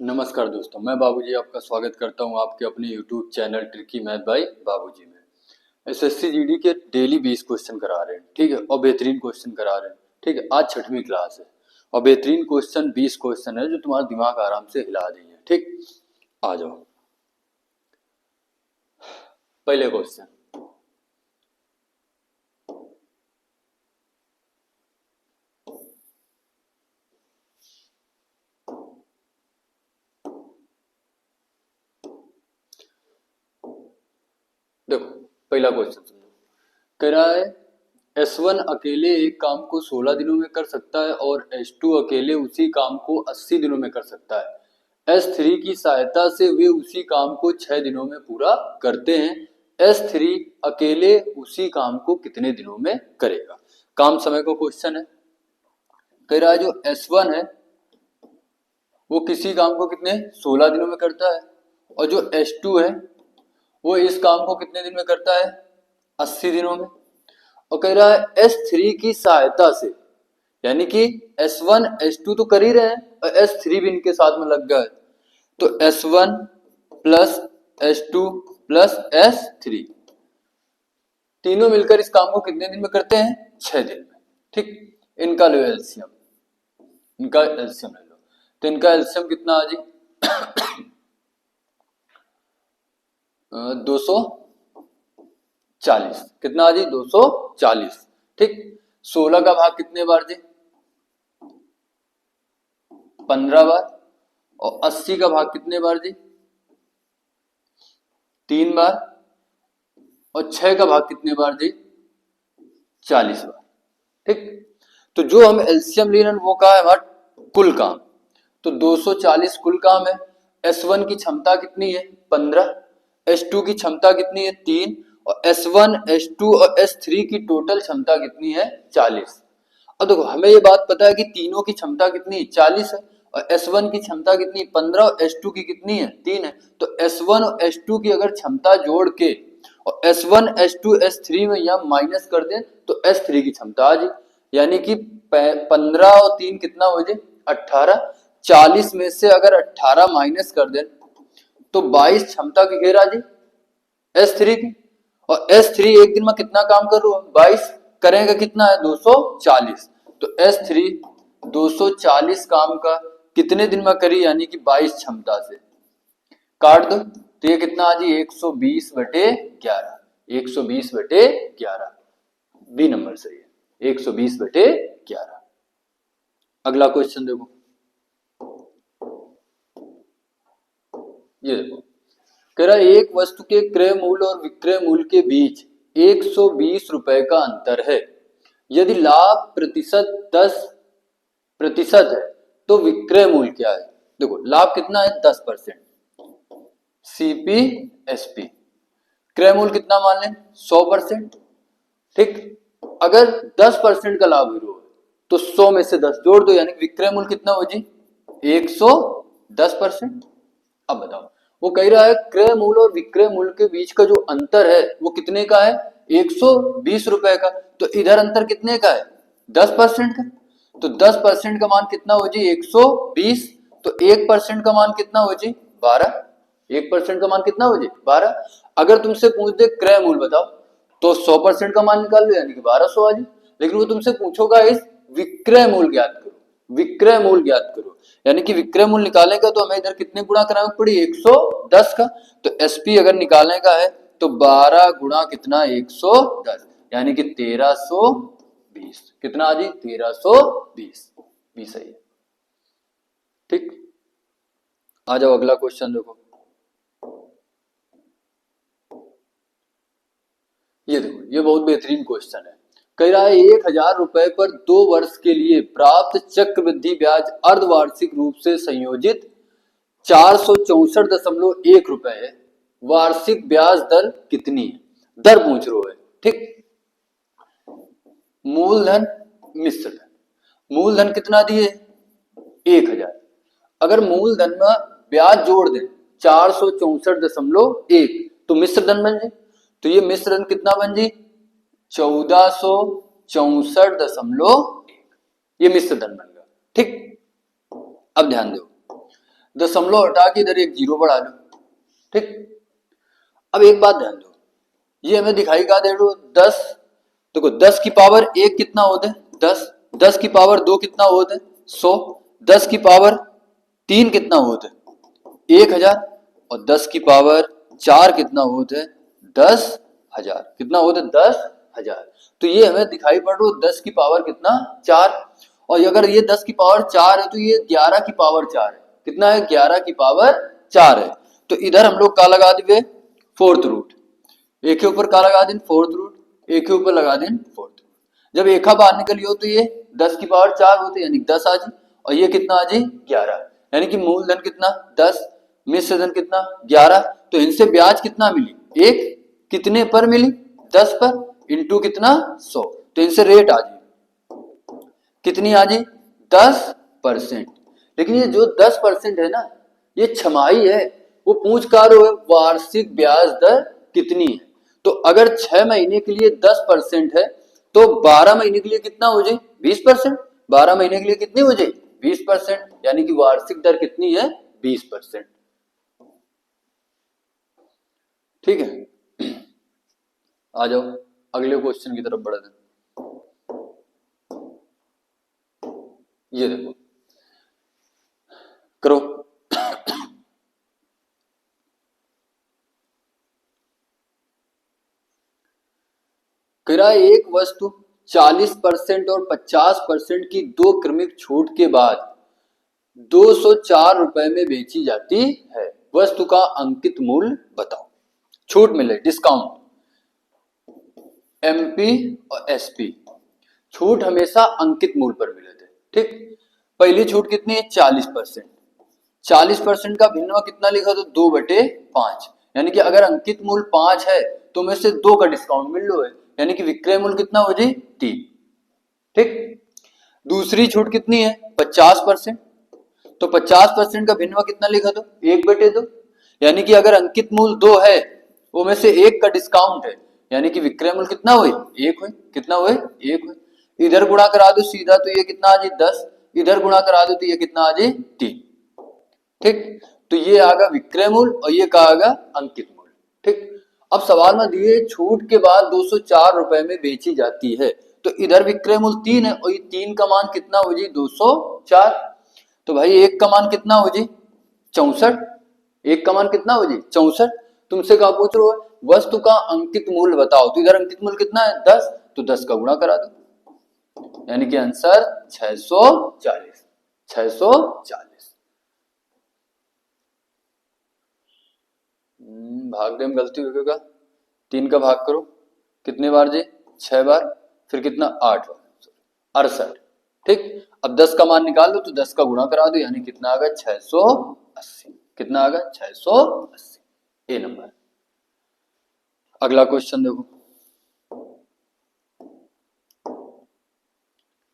नमस्कार दोस्तों, मैं बाबूजी आपका स्वागत करता हूं आपके अपने YouTube channel tricky math bye बाबूजी में। एसएससी जीडी के डेली 20 क्वेश्चन करा रहे हैं, ठीक है, और बेहतरीन क्वेश्चन करा रहे हैं, ठीक है। आज 6वीं क्लास है और बेहतरीन क्वेश्चन 20 क्वेश्चन है जो तुम्हारा दिमाग आराम से हिला देंगे, ठीक। आ जाओ, पहले क्वेश्चन। देखो, पहला क्वेश्चन समझो। कह रहा है S1 अकेले एक काम को 16 दिनों में कर सकता है और S2 अकेले उसी काम को 80 दिनों में कर सकता है। S3 की सहायता से वे उसी काम को 6 दिनों में पूरा करते हैं। S3 अकेले उसी काम को कितने दिनों में करेगा? काम समय का क्वेश्चन है। कह रहा है जो S1 है वो किसी काम को कितने 16 दिनों में करता है और जो S2 है वो इस काम को कितने दिन में करता है? 80 दिनों में। और कह रहा है S3 की सहायता से, यानी कि S1 S2 तो कर ही रहे हैं और S3 भी इनके साथ में लग गया है, तो S1 plus S2 plus S3 तीनों मिलकर इस काम को कितने दिन में करते हैं? 6 दिन में, ठीक। इनका लो एलसीएम, इनका एलसीएम ले लो, तो इनका एलसीएम कितना आ जी? 240। कितना आ जी? 240, ठीक। 16 का भाग कितने बार जी? 15 बार। और 80 का भाग कितने बार जी? 3 बार। और 6 का भाग कितने बार जी? 40 बार, ठीक। तो जो हम एलसीएम ले रहे हैं वो क्या है हमारा? कुल काम। तो 240 कुल काम है। S1 की क्षमता कितनी है? 15। S2 की क्षमता कितनी है? 3। और S1 S2 और S3 की टोटल क्षमता कितनी है? 40। अब देखो, हमें ये बात पता है कि तीनों की क्षमता कितनी है? 40 है। और S1 की क्षमता कितनी? 15। और S2 की कितनी है? 3 है। तो S1 और S2 की अगर क्षमता जोड़ के और S1 S2 S3 में यह माइनस कर दें तो S3 की क्षमता आ जाए, यानी कि 15 और 3 कितना हो जाए? 18। 40 में से अगर 18 माइनस कर दें तो 22 क्षमता की घेरा जी S3 की। और S3 एक दिन में कितना काम कर रहा है? 22 करेंगे, कितना है? 240। तो S3 240 काम का कितने दिन में करी, यानी कि 22 क्षमता से। काट दो तो ये कितना आ जी? 120/11। 120/11 बी नंबर सही है, 120/11। अगला क्वेश्चन देखो, ये देखो। कह रहा है एक वस्तु के क्रय मूल्य और विक्रय मूल्य के बीच 120 रुपए का अंतर है। यदि लाभ प्रतिशत 10% है तो विक्रय मूल्य क्या है? देखो, लाभ कितना है? 10%। CP/SP। क्रय मूल्य कितना मान लें? 100%, ठीक। अगर 10% का लाभ हो तो 100 में से 10 जोड़ दो, यानी विक्रय मूल्य कितना हो जी? 110%। अब बताओ, वो कह रहा है क्रय मूल्य और विक्रय मूल्य के बीच का जो अंतर है वो कितने का है? 120 रुपए का। तो इधर अंतर कितने का है? 10% का। तो 10% का मान कितना हो जी? 120। तो 1% का मान कितना हो जी? 12। 1% का मान कितना हो जी? 12। अगर तुमसे पूछ दे क्रय मूल्य बताओ तो 100% का मान निकाल लो, यानी कि 1200 आ जाए। लेकिन वो तुमसे पूछोगा इस विक्रय मूल्य ज्ञात करो, विक्रय मूल्य ज्ञात करो, यानी कि विक्रय मूल्य निकालेगा तो हमें इधर कितने गुणा कराना पड़ी? 110 का। तो एसपी अगर निकालने का है तो 12 गुणा कितना? 110, यानी कि 1320। कितना आ जी? 1320। भी सही है, ठीक। आ जाओ, अगला क्वेश्चन देखो। ये देखो, ये बहुत बेहतरीन क्वेश्चन है। कह रहा है 1000 रुपए पर 2 वर्ष के लिए प्राप्त चक्रवृद्धि ब्याज अर्धवार्षिक रूप से संयोजित 464.1 रुपए है। वार्षिक ब्याज दर कितनी है? दर पूछ रहे है, ठीक। मूलधन, मिश्र धन। मूलधन कितना दिए? 1000। अगर मूलधन में ब्याज जोड़ दें 464.1 तो मिश्र धन बन जाए। तो ये मिश्र धन कितना बन जी? 1464.1। ये मिश्र धन बन गया, ठीक। अब ध्यान दो, दशमलव हटा के इधर एक जीरो बढ़ा लो, ठीक। अब एक बात ध्यान दो, ये हमें दिखाई क्या दे दो 10, देखो 10 की पावर 1 कितना होता है 10, 10 की पावर 2 कितना होता है 100, 10 की पावर 3 कितना होता है 1000, और 10 की पावर 4 कितना होता है 10,000, कितना होता है 10,000। तो ये हमें दिखाई पड़ रहा है 10 की पावर कितना 4, और अगर ये 10 की पावर 4 है तो ये 11 की पावर 4 है, कितना है 11 की पावर 4 है। तो इधर हम लोग क्या लगा दिए फोर्थ रूट, एक के ऊपर क्या लगा दें फोर्थ रूट, एक के ऊपर लगा दें फोर्थ रूट। जब एका बाहर निकली हो तो ये 10 की पावर 4 होते यानी 10 आ जाए, और ये कितना आ जाए 11, यानी कि मूलधन कितना 10, मिश्र धन कितना 11। तो इनसे ब्याज कितना मिली एक, कितने पर मिली 10 पर, इंटू कितना 100, तो इनसे रेट आ जाए कितनी आ जाए 10%। लेकिन ये जो 10% है ना ये छमाही है, वो पूछ का रहे हो वार्षिक ब्याज दर कितनी है। तो अगर 6 महीने के लिए 10% है तो 12 महीने के लिए कितना हो जाए 20%, 12 महीने के लिए कितनी हो जाए 20%, यानी कि वार्षिक दर कितनी है 20%। ठीक है, आ जाओ अगले क्वेश्चन की तरफ बढ़ते हैं। ये देखो करो, किराए एक वस्तु 40% और 50% की दो क्रमिक छूट के बाद 204 रुपए में बेची जाती है, वस्तु का अंकित मूल्य बताओ। छूट मिले डिस्काउंट, एमपी और एसपी, छूट हमेशा अंकित मूल्य पर मिले थे, ठीक। पहली छूट कितनी है 40%, 40% का भिन्न कितना लिखा तो 2/5, यानी कि अगर अंकित मूल्य 5 है तो में से 2 का डिस्काउंट मिल लो है, यानी कि विक्रय मूल्य कितना हो जाए 3, ठीक। दूसरी छूट कितनी है 50%, तो 50% का भिन्न कितना लिखा तो 1/2, यानी कि अगर अंकित मूल्य 2 है वो में से 1 का डिस्काउंट है, यानी कि विक्रय मूल्य कितना हुए 1 हुए, कितना हुए 1 हुए। इधर गुणा करा दो सीधा तो ये कितना आ जाए 10, इधर गुणा करा दो तो ये कितना आ जाए 3, ठीक। तो ये आगा विक्रय मूल्य और ये कहा आगा अंकित मूल्य, ठीक। अब सवाल में दिए छूट के बाद 204 रुपए में बेची जाती है, तो इधर विक्रय मूल्य 3 है और ये 3 का मान कितना हो जाए 204, तो भाई एक का मान कितना हो जाए 64, एक का मान कितना हो जाए 64। तुमसे क्या पूछ रहे हो वस्तु का अंकित मूल्य बताओ, तो इधर अंकित मूल्य कितना है 10, तो 10 का गुणा करा दो, यानी कि आंसर 640, 640। भाग में गलती हो गया, 3 का भाग करो कितने बार जी 6 बार, फिर कितना 8 बार 68, ठीक। अब 10 का मान निकाल दो तो 10 का गुणा करा दो, यानी कितना आ गया 680, कितना आ गया 680, ए नंबर। अगला क्वेश्चन देखो,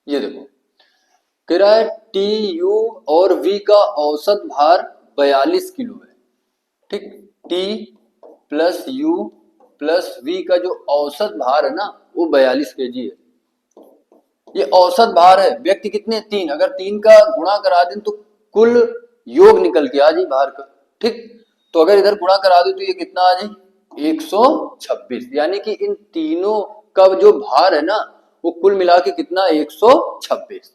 ये देखो किराया टी यू और वी का औसत भार 42 किलो है, ठीक। T plus U plus V का जो औसत भार है ना वो 42 केजी है, ये औसत भार है। व्यक्ति कितने 3, अगर 3 का गुणा करा दें तो कुल योग निकल के आ जाए भार का, ठीक। तो अगर इधर गुणा करा दो तो ये कितना आ जाए 126, यानी कि इन तीनों का जो भार है ना वो कुल मिला के कितना 126।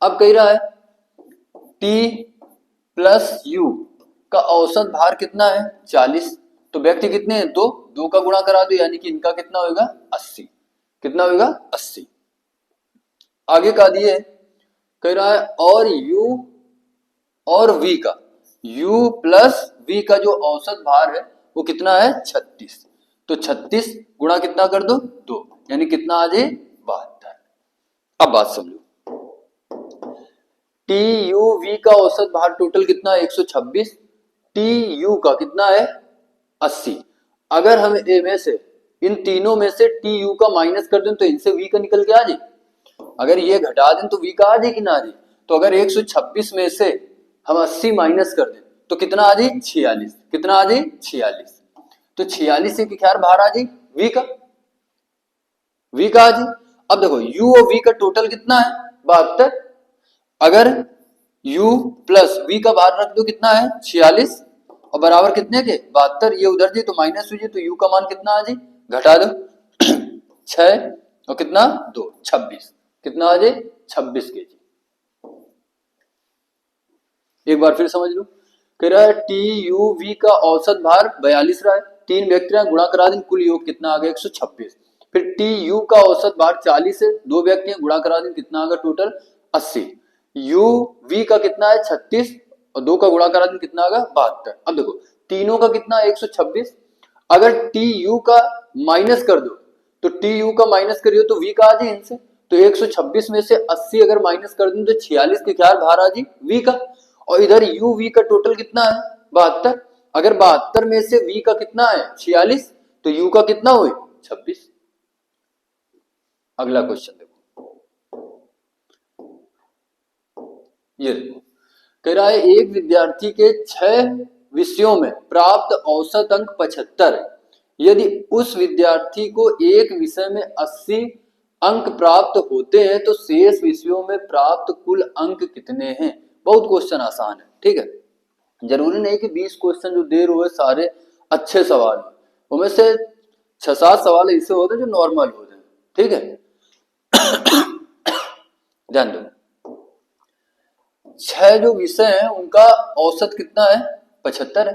अब कह रहा है टी प्लस यू का औसत भार कितना है 40, तो व्यक्ति कितने हैं 2, 2 का गुणा करा दो यानी कि इनका कितना होगा 80, कितना होगा 80। आगे का दिए कह रहा है और u और v का, u प्लस v का जो औसत भार है वो कितना है 36, तो 36 गुणा कितना कर दो 2, यानी कितना आ जाए 72। अब बात समझो, टी यू वी का औसत भार टोटल कितना है 126, टी यू का कितना है 80। अगर हम ए में से इन तीनों में से टी यू का माइनस कर दें तो इनसे वी का निकल के आ जाए, अगर ये घटा दें तो वी का आ जाए कि ना आ जाए। तो अगर 126 में से हम 80 माइनस कर दें तो कितना आ जाए 46, कितना आ जाए 46, तो 46 से क्या बाहर आ जाए वी का, वी का आ जाए। अब देखो u और v का टोटल कितना है 72, अगर u प्लस v का बाहर रख दो, कितना है 46 और बराबर कितने के 72, ये उधर जी तो माइनस हुई तो u का मान कितना आ जी, घटा दो 6 और कितना 2 26, कितना आ जाए 26 kg। एक बार फिर समझ लो, कह रहा है टी यू वी का औसत भार 42 रहा है, 3 व्यक्तियां गुणा करा दें, कुल योग कितना आ गया 126। फिर टी यू का औसत भार 40 है, 2 व्यक्तियां गुणा करा दें, कितना आ गया टोटल 80। यू वी का कितना है 36 और 2 का गुणा करा दें, कितना आ गया 72। अब देखो तीनों का कितना 126, अगर टी यू का माइनस कर दो तो टी यू का माइनस करियो तो वी का आ जाए इनसे, तो 126 में से 80 अगर माइनस कर दूं तो 46 के क्या भार आ जी वी का, और इधर यू वी का टोटल कितना है 72, अगर 72 में से वी का कितना है 46 तो यू का कितना हुए 26। अगला क्वेश्चन देखो, ये देखो कह रहा है एक विद्यार्थी के 6 विषयों में प्राप्त औसत अंक 75 है, यदि उस विद्यार्थी को एक विषय में 80 अंक प्राप्त होते हैं तो शेष विषयों में प्राप्त कुल अंक कितने हैं। बहुत क्वेश्चन आसान है, ठीक है, जरूरी नहीं कि 20 क्वेश्चन जो दे रहे हो सारे अच्छे सवाल हो, उनमें से 6-7 सवाल ऐसे होते हैं जो नॉर्मल होते हैं, ठीक है। ध्यान दो 6 जो विषय हैं उनका औसत कितना है 75 है,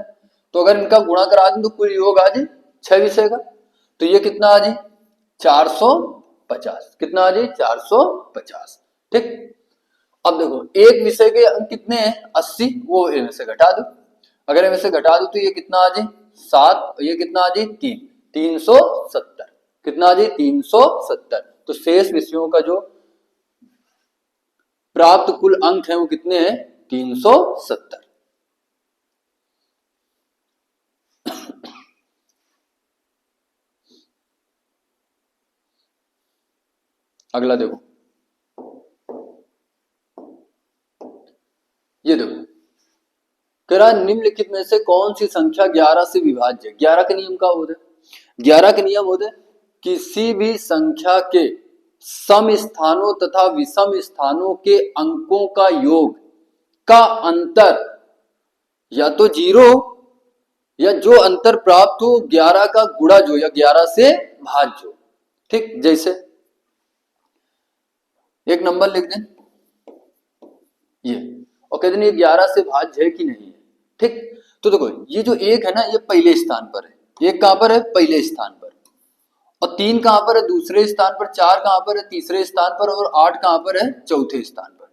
तो अगर इनका गुणा करा दें तो कुल योग आ जाए 6 विषय का, तो ये कितना आ जाए 450, कितना आ जाए 450, ठीक। अब देखो एक विषय के अंक कितने हैं 80, वो इनमें से घटा दो, अगर इनमें से घटा दो तो ये कितना आ जाए 7, ये कितना आ जाए 3, 370, कितना आ जाए 370, तो शेष विषयों का जो प्राप्त कुल अंक है वो कितने हैं 370। अगला देखो, ये देखो कह रहा निम्नलिखित में से कौन सी संख्या 11 से विभाज्य है। 11 के नियम का होता है, 11 के नियम होते हैं किसी भी संख्या के सम स्थानों तथा विषम स्थानों के अंकों का योग का अंतर या तो 0 या जो अंतर प्राप्त हो 11 का गुणा जो या 11 से भाज्य हो, ठीक। जैसे एक नंबर लिख दें ये और कहते हैं 11 से भाज्य है कि नहीं है, ठीक। तो देखो ये जो एक है ना ये पहले स्थान पर है, एक कहां पर है पहले स्थान पर, और 3 कहां पर है दूसरे स्थान पर, 4 कहां पर है तीसरे स्थान पर, और 8 कहां पर है चौथे स्थान पर।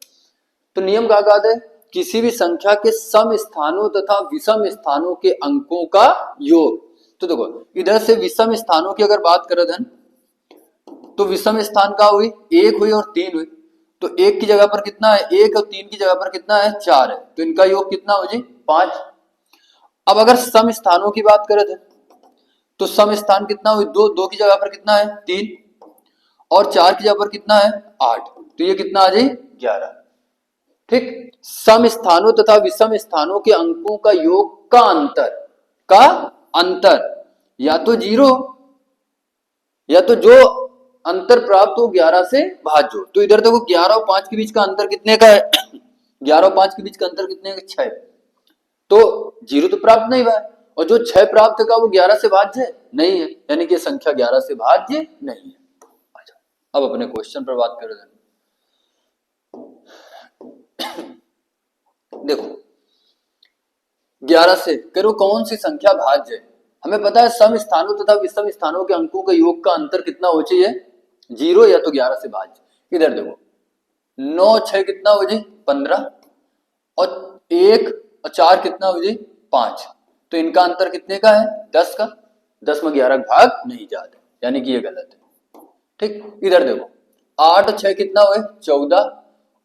तो नियम क्या कहता है किसी भी संख्या के सम स्थानों तथा विषम स्थानों के अंकों का योग। तो देखो इधर से विषम स्थानों की अगर बात करें धन तो विषम स्थान का हुई 1 हुई और 3 हुई, तो 1 की जगह पर कितना है 1 और 3 की जगह पर कितना है 4 है, तो इनका योग कितना हो जी 5। अब अगर सम स्थानों की बात करें तो सम स्थान कितना हुई 2, 2 की जगह पर कितना है 3 और 4 की जगह पर कितना है 8, तो ये कितना आ जाए 11, ठीक। सम स्थानों तथा विषम स्थानों के अंकों का योग का अंतर या तो 0 या तो जो अंतर प्राप्त हो 11 से भाज्य हो। तो इधर देखो 11 और 5 के बीच का अंतर कितने का है 11 और 5 के बीच का अंतर कितने का 6, तो 0 तो प्राप्त नहीं हुआ, और जो 6 प्राप्त का वो 11 से भाज्य नहीं है, यानी कि संख्या 11 से भाज्य नहीं है। अच्छा अब अपने क्वेश्चन पर बात करें। देखो 11 से करो कौन सी संख्या भाज्य है, हमें पता है सम स्थानों तथा विषम स्थानों के अंकों का योग का अंतर कितना हो चाहिए 0 या तो 11 से भाज्य। इधर देखो 9 6 कितना हो जाए 15 और 1 और 4 कितना हो जाए 5, तो इनका अंतर कितने का है 10 का, 10 में 11 भाग नहीं जाते, यानी कि ये गलत है, ठीक। इधर देखो 8 और 6 कितना हुए 14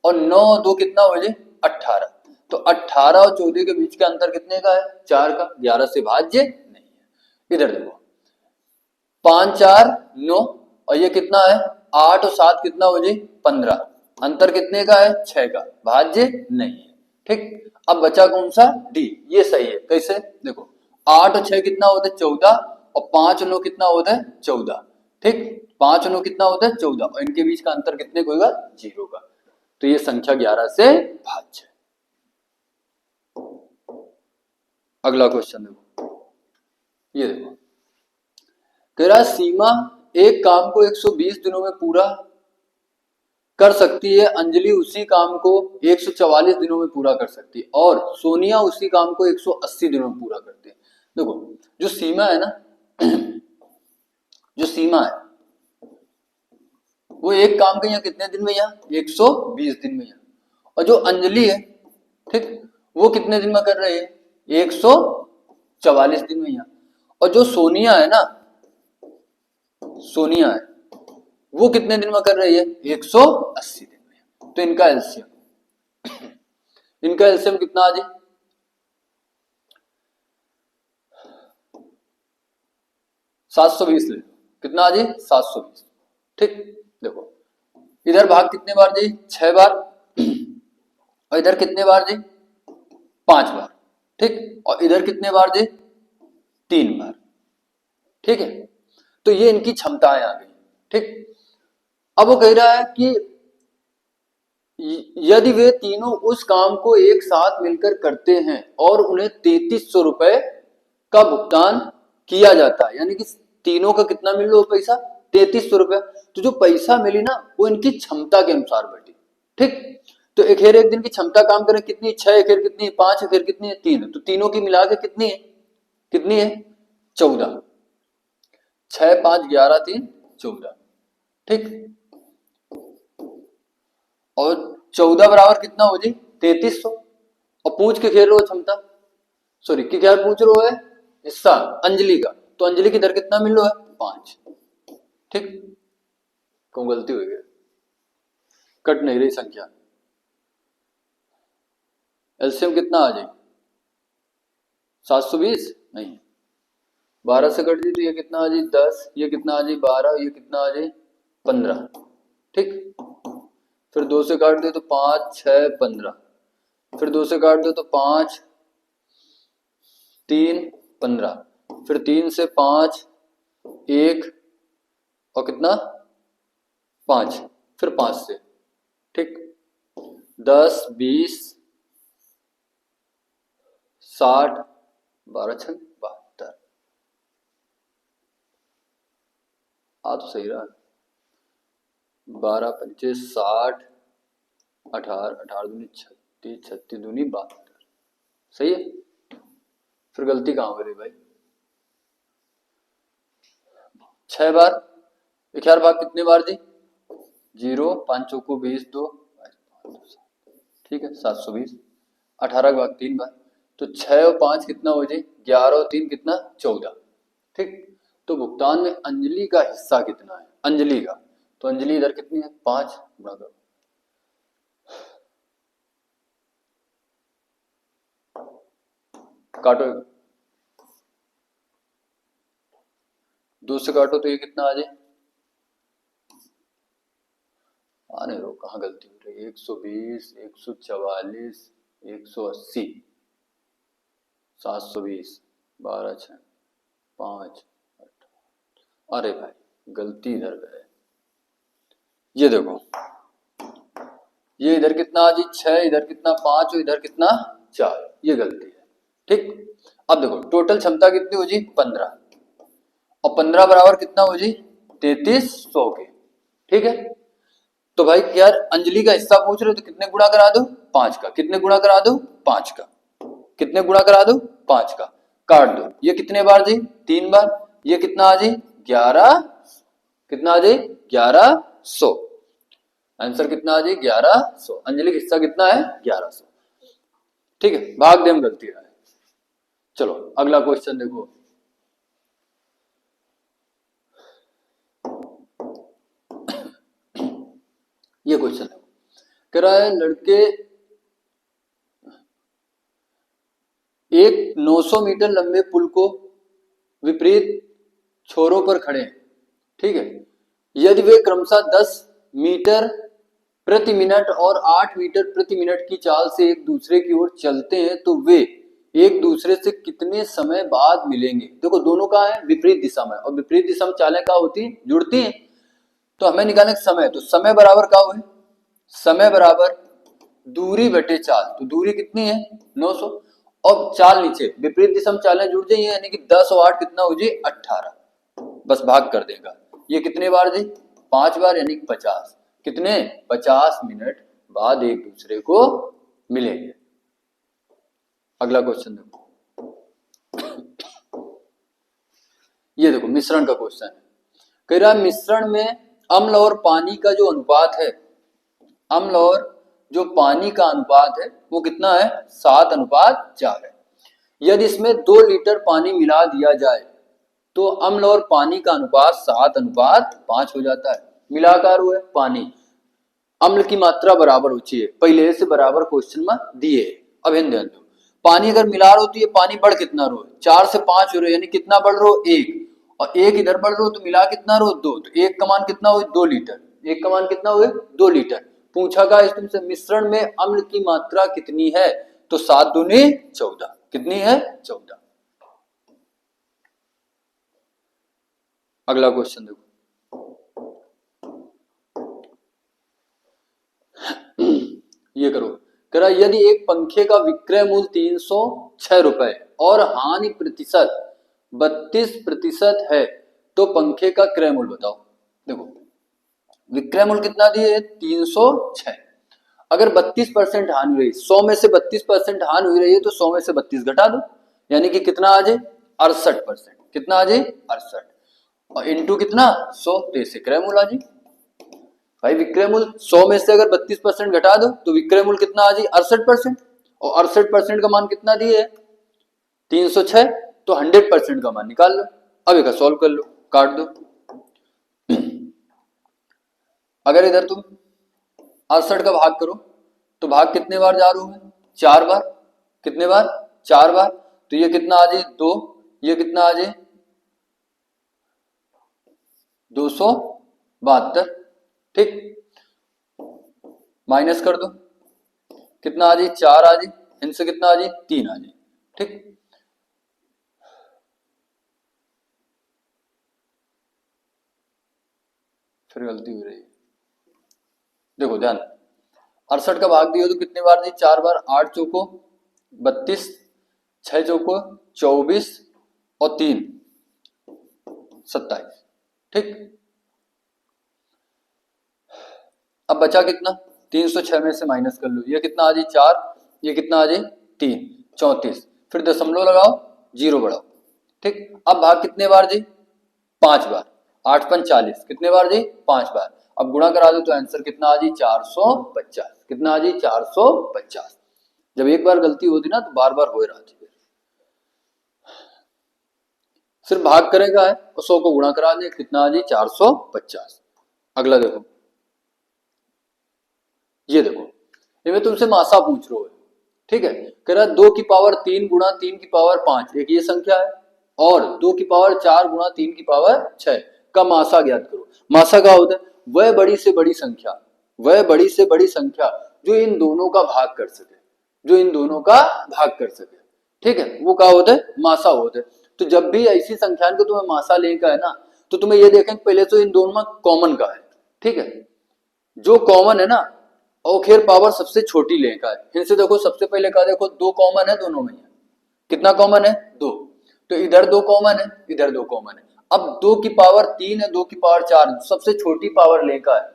और 9 और 2 कितना हो जाए 18, तो 18 और 14 के बीच का अंतर कितने का है 4 का, 11 से भाज्य नहीं है। इधर देखो 5 4 9 और ये कितना है 8 और 7 कितना हो जाए 15, अंतर कितने का है 6 का, भाज्य नहीं है, ठीक। अब बचा कौन सा डी, ये सही है, कैसे देखो 8 और 6 कितना होता है 14 और 5 और 9 कितना होता है 14, ठीक। 5 और 9 कितना होता है 14 और इनके बीच का अंतर कितने को होगा 0 का, तो ये संख्या 11 से भाज्य है। अगला क्वेश्चन देखो, ये देखो, कह रहा है सीमा एक काम को 120 दिनों में पूरा कर सकती है, अंजलि उसी काम को 144 दिनों में पूरा कर सकती है और सोनिया उसी काम को 180 दिनों में पूरा करती है। देखो जो सीमा है ना, जो सीमा है वो एक काम के यहाँ कितने दिन में, यहाँ 120 दिन में, यहाँ, और जो अंजलि है ठीक वो कितने दिन में कर रही है, 144 दिन में यहाँ, और जो सोनिया है ना, सोनिया है वो कितने दिन में कर रही है, 180 दिन में। तो इनका एलसीएम, इनका एलसीएम कितना आ जाए, 720 ले, कितना आ जाए 720। ठीक, देखो इधर भाग कितने बार जी, 6 बार, और इधर कितने बार जी, 5 बार। ठीक, और इधर कितने बार जी, 3 बार। ठीक है, तो ये इनकी क्षमताएं आ गई। ठीक, अब वो कह रहा है कि यदि वे तीनों उस काम को एक साथ मिलकर करते हैं और उन्हें 3300 रुपए का भुगतान किया जाता है, यानी कि तीनों का कितना मिल लो पैसा, 3300 रुपया। तो जो पैसा मिली ना वो इनकी क्षमता के अनुसार बढ़ी। ठीक, तो एक हेर एक दिन की क्षमता काम करें कितनी, 6 एक हेर कितनी है, 5 एक हेर कितनी है, 3, तो तीनों की मिला के कितनी है, कितनी है 14, 6 5 11 3 14। ठीक, और 14 बराबर कितना हो जी, 3300, और पूछ के खेल रहे हो क्षमता, सॉरी कि क्या पूछ रहे हो है हिस्सा अंजलि का, तो अंजलि की दर कितना मिल रहा है, 5। ठीक, क्यों गलती हुई है, कट नहीं रही संख्या, एलसीएम कितना आ जाए 720, नहीं 12 से कट दी तो ये कितना आ जाए 10, ये कितना आ जाए 12, ये कितना आ जाए 15। ठीक, फिर 2 से काट दे तो 5 6 15, फिर 2 से काट दो तो 5 3 15, फिर 3 से 5 1 और कितना 5, फिर 5 से, ठीक 10 20 60 12 6 72, आ तो सही रहा, 12 25 60 18 18 दूनी 36 36 दूनी 72, सही है। फिर गलती कहाँ हो रही भाई, 6 बार, 11 भाग कितने बार जी, 0 5 चौको 20 2, ठीक है 720, 18 भाग 3 बार, तो 6 और 5 कितना हो जाए 11 और 3 कितना 14। ठीक, तो भुगतान में अंजलि का हिस्सा कितना है, अंजलि का, तो अंजलि इधर कितनी है 5, गुणा करो, काटो 2 से काटो तो ये कितना आ जाए, आने दो कहाँ गलती हो रही है, 120 144 180 720 12 6 5 8, अरे भाई गलती इधर है, ये देखो ये इधर कितना आ जी 6, इधर कितना 5 और इधर कितना 4, ये गलती है। ठीक, अब देखो टोटल क्षमता कितनी हो जी 15, और 15 बराबर कितना हो जी 3300 के। ठीक है, तो भाई यार अंजलि का हिस्सा पूछ रहे हो तो कितने गुणा करा दो 5 का, कितने गुणा करा दो 5 का, कितने गुणा करा दो 5 का, काट दो, ये कितने बार जी 3 बार, ये कितना आ जाए 11, कितना आ जाए 1100, आंसर कितना आ जाए 1100, अंजलि का हिस्सा कितना है 1100। ठीक है, भाग दे में गलती है। चलो अगला क्वेश्चन देखो, ये क्वेश्चन है, कह रहा है लड़के एक 900 मीटर लंबे पुल को विपरीत छोरों पर खड़े हैं। ठीक है, यदि वे क्रमशः 10 मीटर प्रति मिनट और 8 मीटर प्रति मिनट की चाल से एक दूसरे की ओर चलते हैं तो वे एक दूसरे से कितने समय बाद मिलेंगे। देखो दोनों का है विपरीत दिशा में, और विपरीत दिशा में चालें क्या होती हैं, जुड़ती हैं, तो हमें निकालने का समय, तो समय बराबर क्या हुए, समय बराबर दूरी बटे चाल, तो दूरी कितनी है 900, और चाल नीचे विपरीत दिशा में चालें जुड़ जाइए, यानी कि 10 और 8 कितना हो जाए 18, बस भाग कर देगा। ये कितने बार जी 5 बार, यानी 50। कितने 50 मिनट बाद एक दूसरे को मिलेंगे। अगला क्वेश्चन देखो, ये देखो मिश्रण का क्वेश्चन है। कह रहा है मिश्रण में अम्ल और पानी का जो अनुपात है, अम्ल और जो पानी का अनुपात है वो कितना है 7:4 है। यदि इसमें 2 लीटर पानी मिला दिया जाए तो अम्ल और पानी का अनुपात 7:5 हो जाता है। मिलाकार हुआ है पानी, अम्ल की मात्रा बराबर होती है, पहले से बराबर क्वेश्चन में दिए। अब ध्यान दो, पानी अगर मिला रहे हो तो ये पानी बढ़ कितना रहो 4 से 5 हो रहे, यानी कितना बढ़ रहे हो 1, और 1 इधर बढ़ रहे हो तो मिला कितना रहो 2, तो 1 का मान कितना हुआ 2 लीटर, 1 का मान कितना हुआ 2 लीटर। पूछा गया इस तुमसे मिश्रण में अम्ल की मात्रा कितनी है, तो 7 दूनी 14, कितनी है 14। अगला क्वेश्चन देखो, ये करो, कह रहा यदि एक पंखे का विक्रय मूल्य 306 रुपए और हानि प्रतिशत 32% है तो पंखे का क्रय मूल्य बताओ। देखो विक्रय मूल्य कितना दिए 306, अगर 32% हानि हुई, 100 में से 32% हानि हुई रही है तो 100 में से 32 घटा दो, यानी कि कितना आ जाए 68%, कितना आ जाए 68, और इंटू कितना 100, तो इसे क्रय मूल्य आ जाए। भाई विक्रय मूल्य 100 में से अगर 32% घटा दो तो विक्रय मूल्य कितना आ जाए 68%, और 68% का मान कितना दिए 306, तो 100% का मान निकाल लो। अब एक सॉल्व कर लो, काट दो। अगर इधर तुम 68 का भाग करो तो भाग कितने बार जा रहे हो 4 बार, कितने बार 4 बार, तो ये कितना आ जाए 2, ये कितना आ जाए 272, ठीक, माइनस कर दो, कितना आ जाए 4 आ जाए, इनसे कितना आ जाए 3 आ जाए, ठीक। फिर गलती हो रही है, देखो ध्यान, 68 का भाग दिया तो कितने बार दी 4 बार, 8 चौको 32, 6 चौको 24 और 3 27, ठीक। अब बचा कितना 306 में से माइनस कर लो, ये कितना आ जाए 4, ये कितना आ जाए 3, 34, फिर दशमलव लगाओ, जीरो बढ़ाओ, ठीक। अब भाग कितने बार जी 5 बार, 8 5 40, कितने बार जी 5 बार, अब गुणा करा दो तो आंसर कितना आ जाए 450, कितना आ जाए 450। जब एक बार गलती होती ना तो बार बार हो रहा थी, सिर्फ भाग करेगा है और 100 को गुणा करा दे, कितना आ जाए 450। अगला देखो, ये देखो ये मैं तुमसे मासा पूछ रहा हूं, ठीक है, कह रहा 2 की पावर 3 गुणा 3 की पावर 5, एक ये संख्या है, और 2 की पावर 4 गुणा 3 की पावर 6 का मासा ज्ञात करो। मासा क्या होता है, वह बड़ी से बड़ी संख्या, वह बड़ी से बड़ी संख्या जो इन दोनों का भाग कर सके, जो इन दोनों का भाग कर सके, ठीक है, वो क्या होता है मासा होता है। तो जब भी ऐसी संख्या को तुम्हें मासा लेने का है ना, तो तुम्हें ये देखेंगे पहले तो इन दोनों में कॉमन का है, ठीक है, जो कॉमन है ना, और खैर पावर सबसे छोटी लेने का है। इनसे देखो सबसे पहले का देखो 2 कॉमन है दोनों में, कितना कॉमन है 2, तो इधर 2 कॉमन है, इधर 2 कॉमन है। अब 2 की पावर 3 है, 2 की पावर 4, सबसे छोटी पावर लेकर है,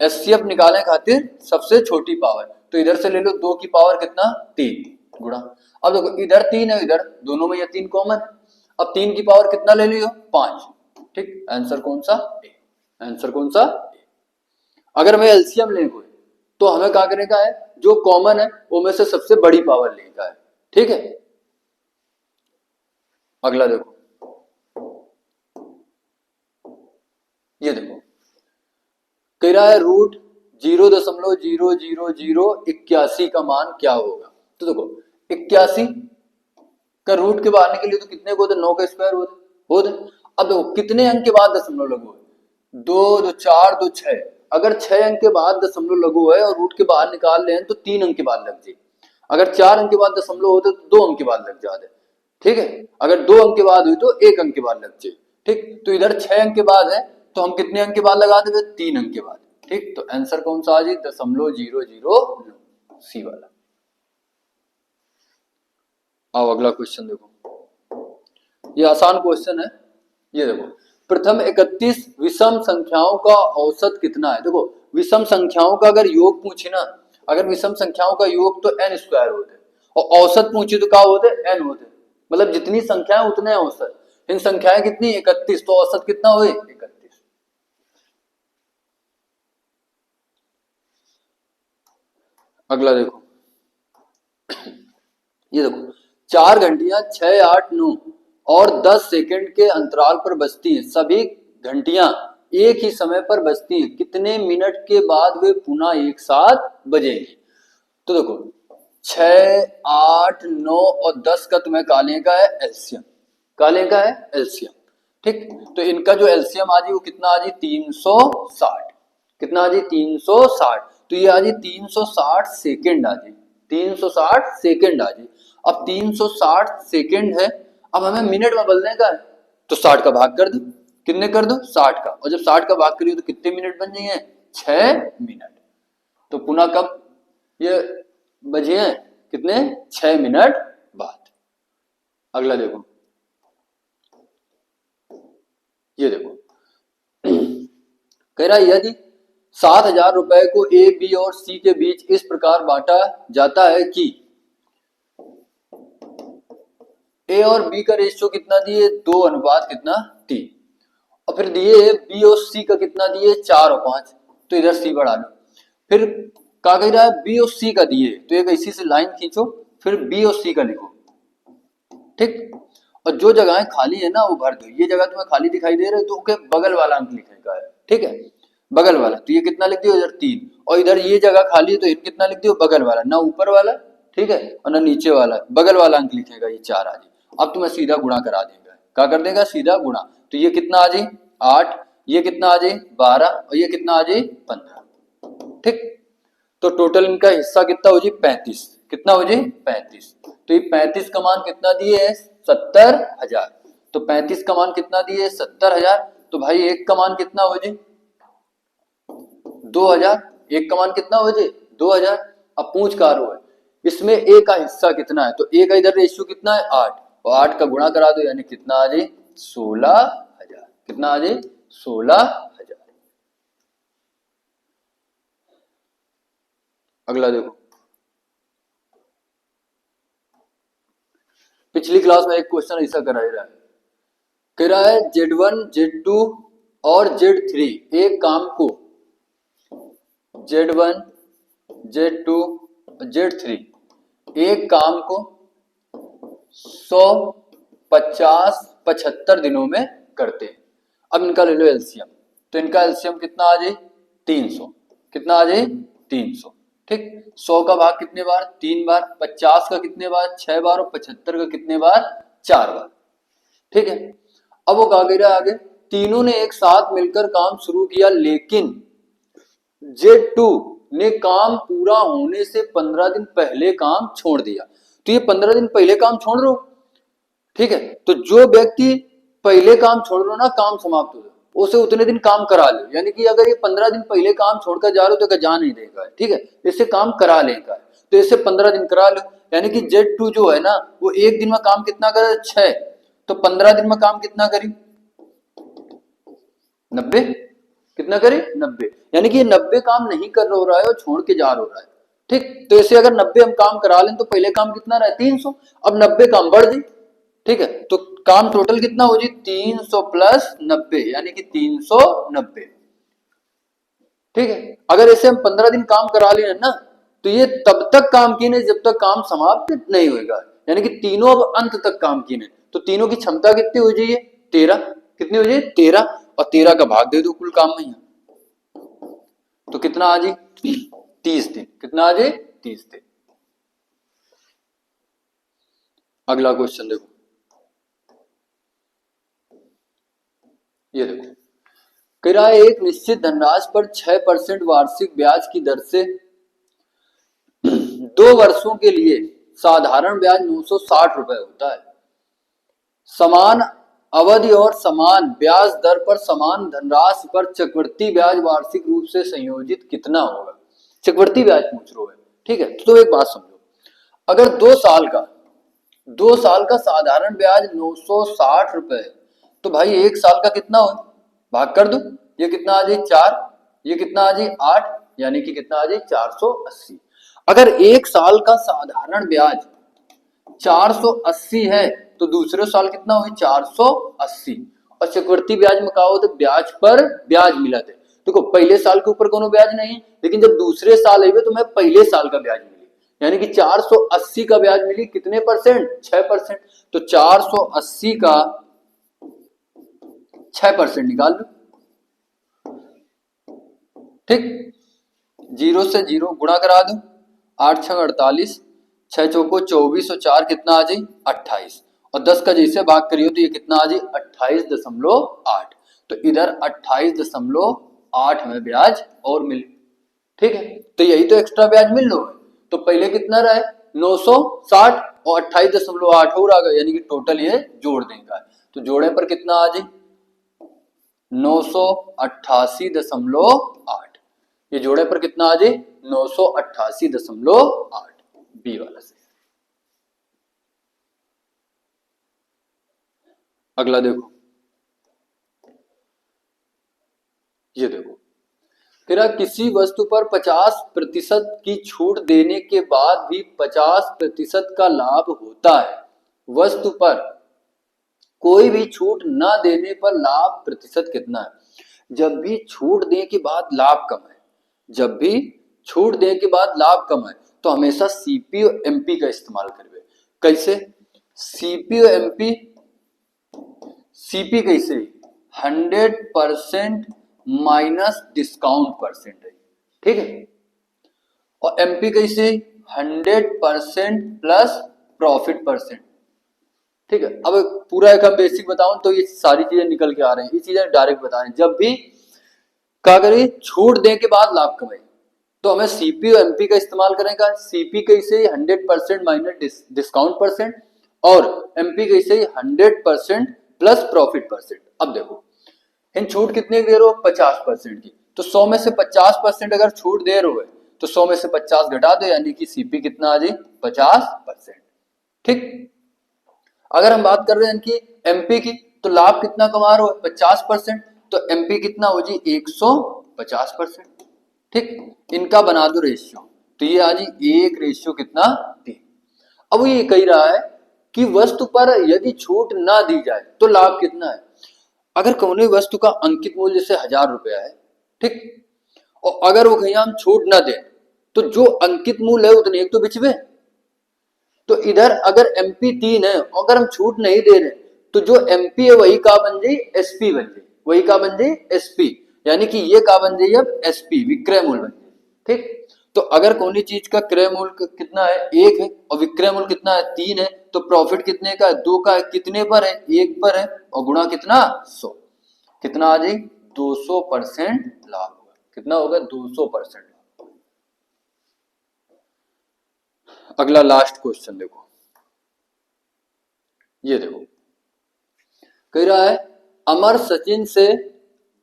एचसीएफ निकालने खातिर सबसे छोटी पावर, तो इधर से ले लो 2 की पावर कितना 3 गुणा, अब देखो इधर 3 है, इधर दोनों में ये 3 कॉमन है, अब 3 की पावर कितना ले लियो 5, ठीक, आंसर कौन सा ए, आंसर कौन सा ए। अगर मैं एलसीएम लेने को तो हमें क्या करने का है, जो कॉमन है वो में से सबसे बड़ी पावर लेने का है, ठीक है। अगला देखो, ये देखो कह रहा है रूट 0.00081 का मान क्या होगा। तो देखो 81 का रूट के बाहर के लिए तो कितने को होते 9 का स्क्वायर होते। अब देखो कितने अंक के बाद दशमलव लगो, 2 2 4 2 6, अगर 6 अंक के बाद दशमलव लगो है और रूट के बाहर निकाल रहे हैं तो 3 अंक के बाद लग जाए, अगर 4 अंक के बाद दशमलव होते तो 2 अंक के बाद लग जाते, ठीक है, अगर 2 अंक के बाद हुई तो 1 अंक के बाद लग जाए, ठीक। तो इधर 6 अंक के बाद है तो हम कितने अंक के बाद लगा देंगे 3 अंक के बाद, ठीक। तो आंसर कौन सा आ जाए 0.00 सी वाला। आओ अगला क्वेश्चन देखो, ये आसान क्वेश्चन है। ये देखो, प्रथम 31 विषम संख्याओं का औसत कितना है। देखो विषम संख्याओं का अगर योग पूछे ना, अगर विषम संख्याओं का योग तो n स्क्वायर होते, और औसत पूछे तो क्या होते, n होते। मतलब जितनी संख्याएं उतने औसत। इन संख्याएं कितनी 31, तो औसत कितना हुए 31। अगला देखो, ये देखो 4 घंटियां 6, 8, 9 और 10 सेकंड के अंतराल पर बजती हैं। सभी घंटियां एक ही समय पर बजती हैं, कितने मिनट के बाद वे पुनः एक साथ बजेंगी। तो देखो 6, 8, 9 और 10 का तुम्हें काले का है एलसीएम, काले का है एलसीएम। ठीक, तो इनका जो एलसीएम आ जी वो कितना आ जी 360। कितना आ जी 360, तो ये आ जी 360 सेकेंड आ जी, 360 सेकेंड आ जी। अब 360 सेकेंड है, अब हमें मिनट में बदलने का है, तो 60 का भाग कर दो। कितने कर दो 60 का, और जब 60 का भाग करिए तो कितने मिनट बन जाएंगे 6 मिनट। तो पुनः कब ये बजे हैं, कितने 6 मिनट बाद। अगला देखो, ये देखो कह रहा है यदि 7,000 रुपए को ए, बी और सी के बीच इस प्रकार बांटा जाता है कि ए और बी का रेशियो कितना दिए 2 अनुपात कितना 3, और फिर दिए बी और सी का कितना दिए 4 और 5, तो इधर सी बढ़ा लो। फिर क्या कह रहा है बी और सी का दिए, तो एक ऐसी से लाइन खींचो, फिर बी और सी का लिखो। ठीक, और जो जगहें खाली है ना वो भर दो। ये जगह तुम्हें खाली दिखाई दे रहा है तो ओके बगल वाला अंक लिखने का है। ठीक है, बगल वाला, तो ये कितना लिख दियो इधर 3, और इधर ये जगह खाली है तो इधर कितना लिख दियो बगल वाला, ना ऊपर वाला ठीक है और ना नीचे वाला, बगल वाला अंक लिखेगा ये 4 आ जाए। अब तुम्हें सीधा गुणा करा देगा, क्या कर देगा सीधा गुणा, तो ये कितना आ जाए 8, ये कितना आ जाए 12 और ये कितना आ जाए 15। ठीक, तो टोटल इनका हिस्सा कितना हो जाए 35, कितना हो जाए 35। तो ये 35 का मान कितना दिए है 70,000, तो 35 का मान कितना दिए 70,000, तो भाई एक का मान कितना हो जाए 2,000, एक का मान कितना हो जाए 2,000। अब पूछ का रो है इसमें ए का हिस्सा कितना है, तो ए का इधर रेशियो कितना है 8, और 8 का गुणा करा दो यानी कितना आ जाए 16,000, कितना आ जाए 16,000। अगला देखो, पिछली क्लास में एक क्वेश्चन ऐसा करा रहा है, कह रहा है Z1, Z2 और Z3 एक काम को Z1, Z2, Z3 एक काम को 100, 50, 75 दिनों में करते हैं। अब इनका ले लो एलसीएम, तो इनका एलसीएम कितना आ जाए 300, कितना आ जाए 300। ठीक, 100 का भाग कितने बार 3 बार, 50 का कितने बार 6 बार और 75 का कितने बार 4 बार। ठीक है, अब वो कहा गया आगे, तीनों ने एक साथ मिलकर काम शुरू किया लेकिन Z2 ने काम पूरा होने से 15 दिन पहले काम छोड़ दिया। तो ये 15 दिन पहले काम छोड़ रहे हो, ठीक है, तो जो व्यक्ति पहले काम छोड़ रहे हो ना काम समाप्त हो जाए उसे उतने दिन काम करा लो, यानी कि अगर ये 15 दिन पहले काम छोड़कर जा रहे हो तो जा नहीं देगा, ठीक है, इससे काम करा लेगा, तो इससे 15 दिन करा लो, यानी कि Z2 जो है ना वो एक दिन में काम कितना करे 6, तो 15 दिन में काम कितना करी 90, कितना करी 90, यानी कि ये 90 काम नहीं कर रहा है और छोड़ के जा रहा है। ठीक, तो इसे अगर 90 हम काम करा लें तो पहले काम कितना रहा 300, अब 90 काम बढ़ जाए। ठीक है, तो काम टोटल कितना हो जाए 300 प्लस 90 यानी कि 390। ठीक है, अगर इसे हम 15 दिन काम करा लें ना तो ये तब तक काम की नहीं जब तक काम समाप्त नहीं होगा, यानी कि तीनों अब अंत तक काम की नहीं, तो तीनों की क्षमता कितनी हो जाए 13, कितनी हो जाए 13, और 13 का भाग दे दो कुल काम में, तो कितना आ जाए 30 दिन, कितना आ जाए 30 दिन। अगला क्वेश्चन देखो, ये देखो कह रहा है एक निश्चित धनराशि पर 6% वार्षिक ब्याज की दर से 2 वर्षों के लिए साधारण ब्याज 960 रुपए होता है। समान अवधि और समान ब्याज दर पर समान धनराशि पर चक्रवृद्धि ब्याज वार्षिक रूप से संयोजित कितना होगा। चक्रवृद्धि ब्याज पूछ रहे हो, ठीक है, तो एक बात समझो, अगर 2 साल का 2 साल का साधारण ब्याज 960 रुपए, तो भाई 1 साल का कितना हो, भाग कर दो, ये कितना आ जाए 4, ये कितना आ जाए 8, यानी कि कितना आ जाए 480। अगर 1 साल का साधारण ब्याज 480 है तो दूसरे साल कितना हुई 480। और चक्रवृद्धि ब्याज में कहा हो तो ब्याज पर ब्याज मिला थे। देखो पहले साल के ऊपर कोनो ब्याज नहीं है, लेकिन जब दूसरे साल आई तो मैं पहले साल का ब्याज मिली, यानी कि 480 का ब्याज मिली कितने परसेंट, 6%। तो 480 का 6% निकाल लो, ठीक, 0 से 0 गुणा करा दो, 8 छंग 48, 6 चौको 24 और 4 कितना आ जाए 28, और 10 का जैसे भाग करियो तो ये कितना आ जाए 28.8। तो इधर 28.8 में ब्याज और मिले, ठीक है, तो यही तो एक्स्ट्रा ब्याज मिल लो है। तो पहले कितना रहा 960 और 28.8 और आ गया, यानी कि टोटल ये जोड़ देगा, तो जोड़े पर कितना आ जाए 988.8, ये जोड़े पर कितना आ जाए 988.8, बी वाला से। अगला देखो, ये देखो, तेरा किसी वस्तु पर 50% की छूट देने के बाद भी 50% का लाभ होता है, वस्तु पर कोई भी छूट ना देने पर लाभ प्रतिशत कितना है। जब भी छूट देने के बाद लाभ कम है, जब भी छूट देने के बाद लाभ कम है तो हमेशा सीपी और एमपी का इस्तेमाल करवे। कैसे, सीपी और एमपी, सीपी कैसे 100% माइनस डिस्काउंट परसेंट है, ठीक है, और एमपी कैसे 100% प्लस प्रॉफिट परसेंट, ठीक है। अब पूरा एक हम बेसिक बताऊं तो ये सारी चीजें निकल के आ रही हैं, ये चीजें डायरेक्ट बता रहे हैं। जब भी क्या करें छूट देने के बाद लाभ कमाए तो हमें सीपी और एमपी का इस्तेमाल करेगा। सीपी कैसे 100% माइनस डिस्काउंट परसेंट, और एमपी कैसे 100% प्लस प्रॉफिट परसेंट। अब देखो इन छूट कितने दे रहे हो 50% की, तो 100 में से 50% अगर छूट दे रहे हो तो 100 में से 50 घटा दो, यानी कि सीपी कितना आ जाए 50%, ठीक। अगर हम बात कर रहे हैं इनकी एमपी की, तो लाभ कितना कमा रहे हो 50%, तो एमपी कितना हो जी 150%, ठीक। इनका बना दो रेशियो, तो ये आ जी 1 कितना 3। अब ये कह रहा है कि वस्तु पर यदि छूट ना दी जाए तो लाभ कितना है। अगर कोई वस्तु का अंकित मूल्य जैसे 1000 रुपया है, ठीक, और अगर वो कहीं हम छूट ना दे तो जो अंकित मूल्य है उतने एक तो बिचवे। तो इधर अगर एमपी 3 है और अगर हम छूट नहीं दे रहे तो जो एमपी है वही का बन जाए एसपी बन जाए, वही का बन जाए एसपी, यानी कि ये का बन जाए अब एसपी विक्रय मूल्य बन जाए, ठीक। तो अगर कोई चीज का क्रय मूल्य कितना है 1 है और विक्रय मूल्य कितना है 3 है, तो प्रॉफिट कितने का है 2 का है, कितने पर है 1 पर है, और गुणा कितना 100, कितना आ जाए 200% लाभ होगा। कितना होगा 200% लाभ। अगला लास्ट क्वेश्चन देखो, ये देखो कह रहा है अमर सचिन से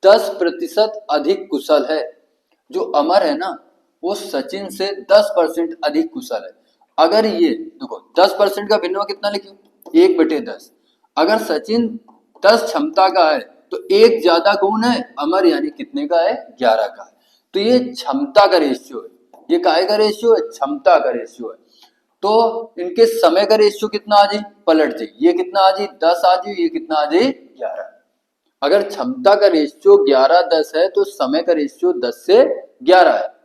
10% अधिक कुशल है। जो अमर है ना वो सचिन से 10% अधिक कुशल है। अगर ये देखो 10% का भिन्न कितना लिखियो 1/10। अगर सचिन 10 क्षमता का है तो एक ज्यादा कौन है अमर, यानी कितने का है 11 का है। तो ये क्षमता का रेशियो है, ये काहे का रेशियो है क्षमता का रेशियो है। तो इनके समय का रेशियो कितना आ जाए पलट जाए, ये कितना आ जाए 10 आ जाए, ये कितना आ जाए 11। अगर क्षमता का रेशियो 11-10 है तो समय का रेशियो 10 से 11 है।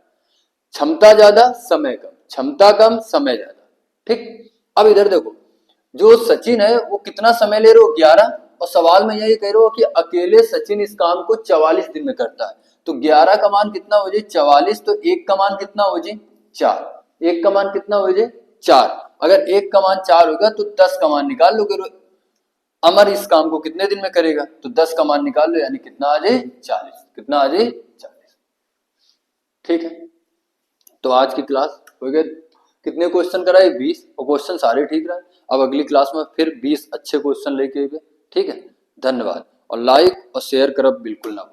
क्षमता ज्यादा समय कम, क्षमता कम समय ज्यादा, ठीक। अब इधर देखो जो सचिन है वो कितना समय ले रहे हो 11, और सवाल में यही कह रहे हो कि अकेले सचिन इस काम को 44 दिन में करता है। तो 11 का मान कितना हो जाए 44, तो 1 का मान कितना हो जाए 4, 1 का मान कितना हो जाए 4। अगर 1 का मान 4 होगा तो 10 का मान निकाल लो, अमर इस काम को कितने दिन में करेगा, तो 10 का मान निकाल लो, यानी कितना आ जाए 40, कितना आ जाए 40, ठीक है। तो आज की क्लास हो गए, कितने क्वेश्चन कराए 20, और क्वेश्चन सारे ठीक रहे। अब अगली क्लास में फिर 20 अच्छे क्वेश्चन लेके आए, ठीक है। धन्यवाद, और लाइक और शेयर करब बिल्कुल ना भूलें।